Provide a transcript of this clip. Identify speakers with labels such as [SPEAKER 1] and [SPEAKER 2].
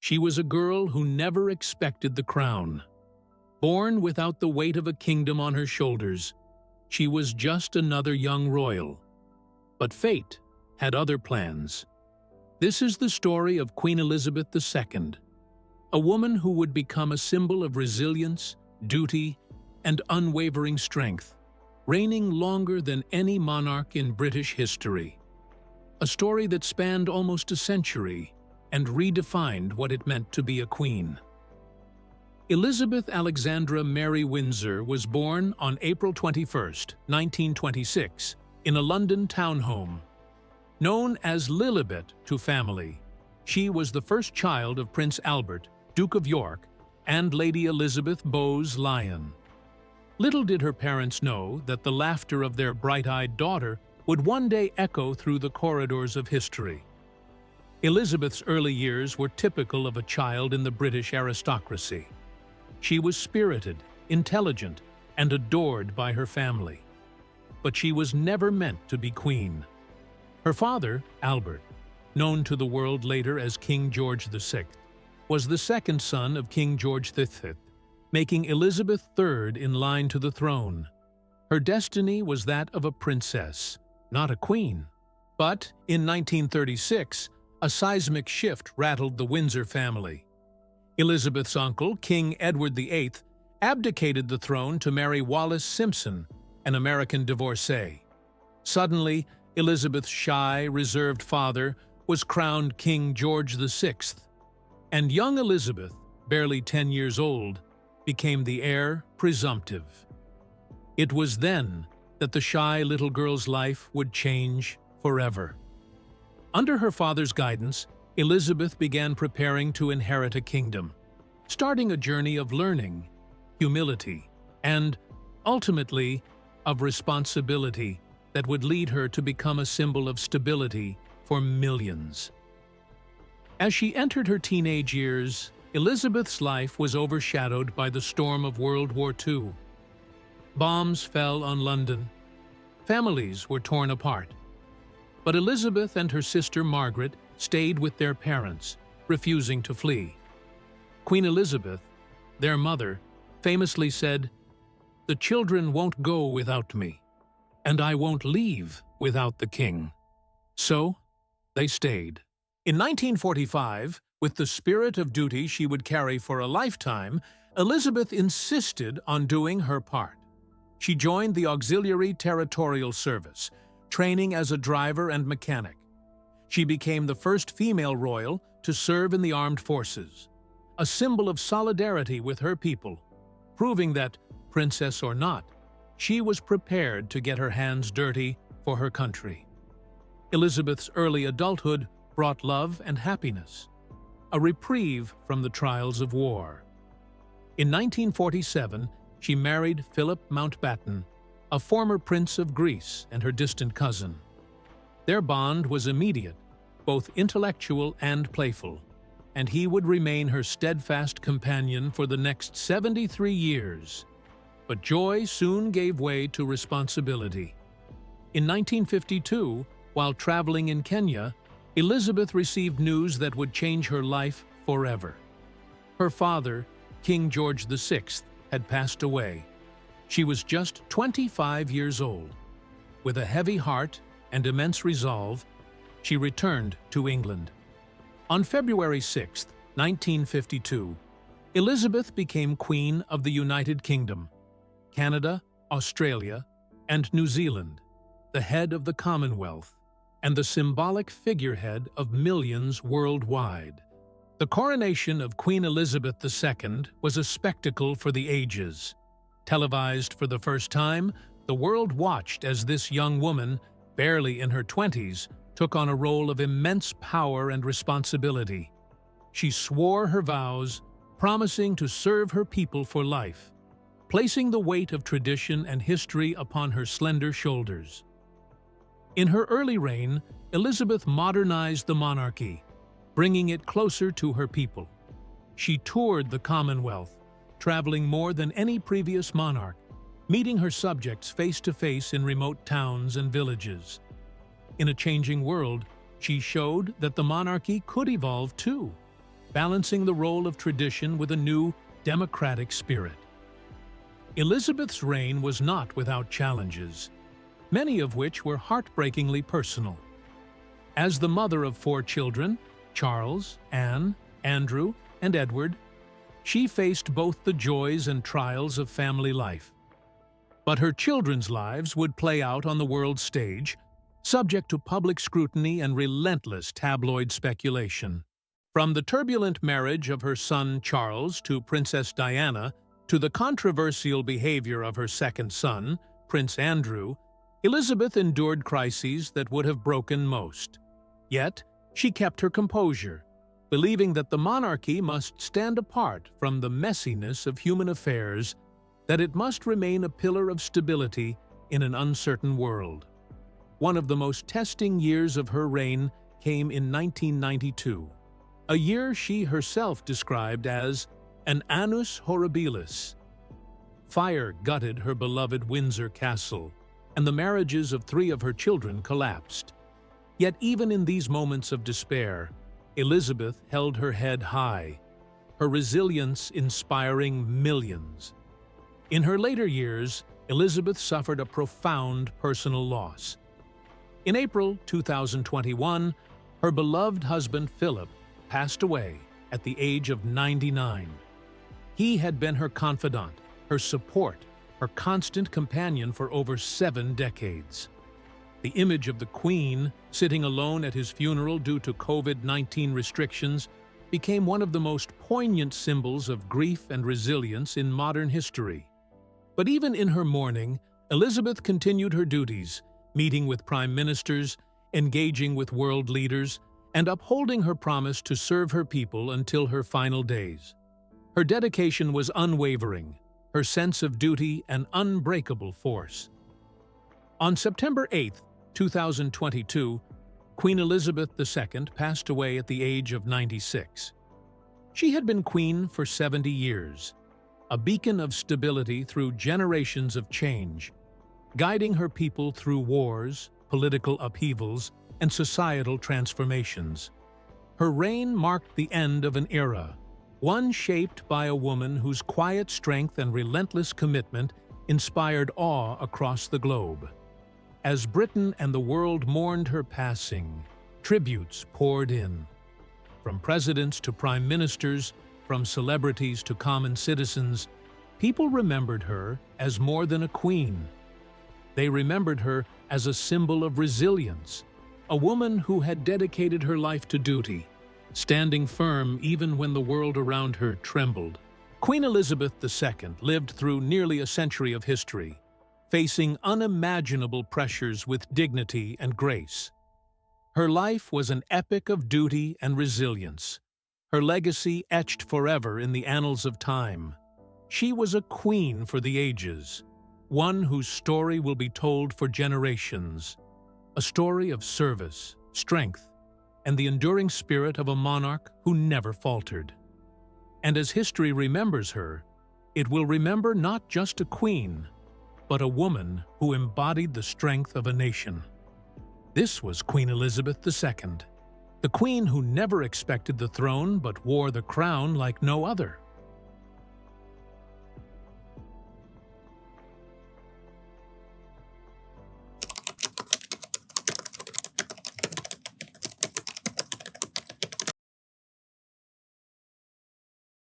[SPEAKER 1] She was a girl who never expected the crown. Born without the weight of a kingdom on her shoulders, she was just another young royal. But fate had other plans. This is the story of Queen Elizabeth II, a woman who would become a symbol of resilience, duty, and unwavering strength, reigning longer than any monarch in British history. A story that spanned almost a century and redefined what it meant to be a queen. Elizabeth Alexandra Mary Windsor was born on April 21, 1926, in a London townhome. Known as Lilibet to family, she was the first child of Prince Albert, Duke of York, and Lady Elizabeth Bowes-Lyon. Little did her parents know that the laughter of their bright-eyed daughter would one day echo through the corridors of history. Elizabeth's early years were typical of a child in the British aristocracy. She was spirited, intelligent, and adored by her family. But she was never meant to be queen. Her father, Albert, known to the world later as King George VI, was the second son of King George V, making Elizabeth third in line to the throne. Her destiny was that of a princess, not a queen. But in 1936, a seismic shift rattled the Windsor family. Elizabeth's uncle, King Edward VIII, abdicated the throne to marry Wallis Simpson, an American divorcee. Suddenly, Elizabeth's shy, reserved father was crowned King George VI, and young Elizabeth, barely 10 years old, became the heir presumptive. It was then that the shy little girl's life would change forever. Under her father's guidance, Elizabeth began preparing to inherit a kingdom, starting a journey of learning, humility, and, ultimately, of responsibility that would lead her to become a symbol of stability for millions. As she entered her teenage years, Elizabeth's life was overshadowed by the storm of World War II. Bombs fell on London. Families were torn apart. But Elizabeth and her sister Margaret stayed with their parents, refusing to flee. Queen Elizabeth, their mother, famously said, "The children won't go without me, and I won't leave without the king." So, they stayed. In 1945, with the spirit of duty she would carry for a lifetime, Elizabeth insisted on doing her part. She joined the Auxiliary Territorial Service, training as a driver and mechanic. She became the first female royal to serve in the armed forces, a symbol of solidarity with her people, proving that, princess or not, she was prepared to get her hands dirty for her country. Elizabeth's early adulthood brought love and happiness, a reprieve from the trials of war. In 1947, she married Philip Mountbatten, a former prince of Greece and her distant cousin. Their bond was immediate, both intellectual and playful, and he would remain her steadfast companion for the next 73 years. But joy soon gave way to responsibility. In 1952, while traveling in Kenya, Elizabeth received news that would change her life forever. Her father, King George VI, had passed away. She was just 25 years old. With a heavy heart and immense resolve, she returned to England. On February 6, 1952, Elizabeth became Queen of the United Kingdom, Canada, Australia, and New Zealand, the head of the Commonwealth, and the symbolic figurehead of millions worldwide. The coronation of Queen Elizabeth II was a spectacle for the ages. Televised for the first time, the world watched as this young woman, barely in her 20s, took on a role of immense power and responsibility. She swore her vows, promising to serve her people for life, placing the weight of tradition and history upon her slender shoulders. In her early reign, Elizabeth modernized the monarchy, bringing it closer to her people. She toured the Commonwealth, traveling more than any previous monarch, meeting her subjects face-to-face in remote towns and villages. In a changing world, she showed that the monarchy could evolve too. balancing the role of tradition with a new, democratic spirit. Elizabeth's reign was not without challenges, many of which were heartbreakingly personal. As the mother of 4 children, Charles, Anne, Andrew, and Edward, she faced both the joys and trials of family life. But her children's lives would play out on the world stage, subject to public scrutiny and relentless tabloid speculation. From the turbulent marriage of her son Charles to Princess Diana, to the controversial behavior of her second son, Prince Andrew, Elizabeth endured crises that would have broken most. Yet, she kept her composure, believing that the monarchy must stand apart from the messiness of human affairs, that it must remain a pillar of stability in an uncertain world. One of the most testing years of her reign came in 1992, a year she herself described as an annus horribilis. Fire gutted her beloved Windsor castle, and the marriages of 3 of her children collapsed. Yet even in these moments of despair, Elizabeth held her head high, her resilience inspiring millions. In her later years, Elizabeth suffered a profound personal loss. In April 2021, her beloved husband Philip passed away at the age of 99. He had been her confidant, her support, her constant companion for over 7 decades. The image of the Queen, sitting alone at his funeral due to COVID-19 restrictions, became one of the most poignant symbols of grief and resilience in modern history. But even in her mourning, Elizabeth continued her duties, meeting with prime ministers, engaging with world leaders, and upholding her promise to serve her people until her final days. Her dedication was unwavering, her sense of duty an unbreakable force. On September 8, 2022, Queen Elizabeth II passed away at the age of 96. She had been queen for 70 years, a beacon of stability through generations of change, guiding her people through wars, political upheavals, and societal transformations. Her reign marked the end of an era, one shaped by a woman whose quiet strength and relentless commitment inspired awe across the globe. As Britain and the world mourned her passing, tributes poured in. From presidents to prime ministers, from celebrities to common citizens, people remembered her as more than a queen. They remembered her as a symbol of resilience, a woman who had dedicated her life to duty, standing firm even when the world around her trembled. Queen Elizabeth II lived through nearly a century of history, facing unimaginable pressures with dignity and grace. Her life was an epic of duty and resilience, her legacy etched forever in the annals of time. She was a queen for the ages, one whose story will be told for generations, a story of service, strength, and the enduring spirit of a monarch who never faltered. And as history remembers her, it will remember not just a queen, but a woman who embodied the strength of a nation. This was Queen Elizabeth II, the queen who never expected the throne but wore the crown like no other.